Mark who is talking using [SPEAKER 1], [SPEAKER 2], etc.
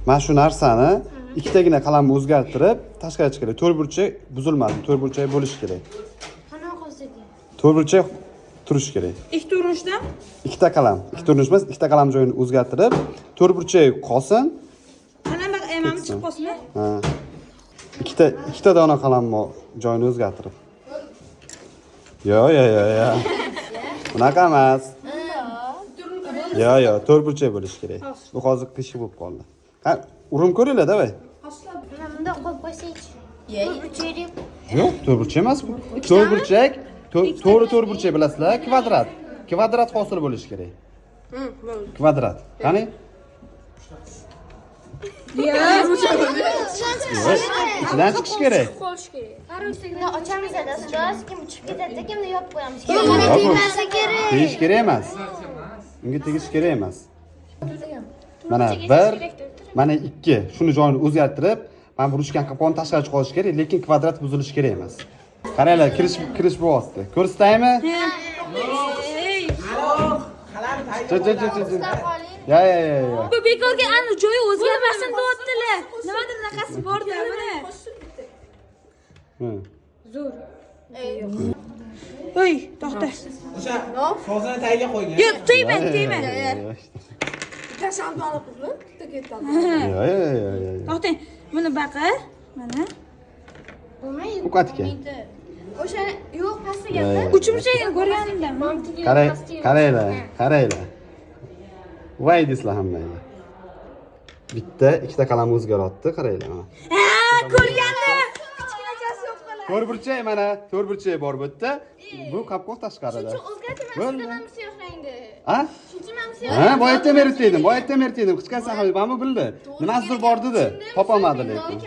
[SPEAKER 1] Mana shu narsani ikkitagina qalamni o'zgartirib, tashqariga chiqarib, to'rtburchak buzilmadi, to'rtburchak bo'lishi kerak.
[SPEAKER 2] Qanaqa qilsak?
[SPEAKER 1] To'rtburchak turishi kerak.
[SPEAKER 3] Ikkita urinishda
[SPEAKER 1] Ikkita qalam, ikkita urinish emas, ikkita qalam joyini o'zgartirib, to'rtburchak qolsin.
[SPEAKER 3] qanday baq emamiz chiqib qolsin.
[SPEAKER 1] Ha. Ikkita dona qalamni joyini o'zgartirib. Yo. Bunaqa emas. Yo, to'rtburchak bo'lishi kerak. Bu hozir qiyshiq bo'lib qoldi. Qani, urinib ko'ringlar, davay.
[SPEAKER 2] Mana bunda qo'yib qo'ysak. To'rtburchak.
[SPEAKER 1] Yo'q, to'rtburchak emas bu. To'rtburchak, to'rtburchak bilasizlar, kvadrat. Kvadrat hosil bo'lishi kerak. Kvadrat. Qani? İçinden chiqish kerak.
[SPEAKER 2] Qolish kerak. Qarusakni ochamiz adasida, kim chiqib ketadi, kimni yopib qo'yamiz.
[SPEAKER 1] Tegmasa kerak. Tegish kerak emas. Unga tegish kerak emas. Mana 1, mana 2. Shuni joyini o'zgartirib, mana bu ruchkan qopqonni tashqariga chiqarish kerak, lekin kvadrat buzilishi kerak emas. Qaranglar, kirish bo'lyapti. Ko'rsataymi? Ya.
[SPEAKER 3] Bu bekorga ani joyi o'zgarmasin deyaptilar. Nimadir bunaqasi borda mana. Zo'r. Voy, to'xta.
[SPEAKER 4] O'sha sozini tagiga qo'ygan.
[SPEAKER 3] Yo'q, tegma.
[SPEAKER 2] Kasal olibmi? Bitta ketadi.
[SPEAKER 1] Ya.
[SPEAKER 3] To'xtang. Buni baqa. Mana.
[SPEAKER 2] Bo'lmaydi.
[SPEAKER 1] Uqatga.
[SPEAKER 2] O'sha yo'q pastiga.
[SPEAKER 3] Uchimchagini ko'rganimdan.
[SPEAKER 1] Qaranglar. Voy deysizlar hammanglar. Bitta, ikkita qalam o'zgaryapti, qaranglar mana.
[SPEAKER 3] Ko'rgandim. Kichkinachasi yo'q qoladi.
[SPEAKER 1] To'rtburchak mana, to'rtburchak bor bu yerda. Bu qopqoq tashqarida.
[SPEAKER 2] O'zgartirmasdan ham siyohlaydi.
[SPEAKER 1] Ha?
[SPEAKER 2] Shuncha ham
[SPEAKER 1] Ha, boyatdan beri aytdim. Qichqarsa ham bildi. Nimasidir bor dedi. Topolmadi lekin.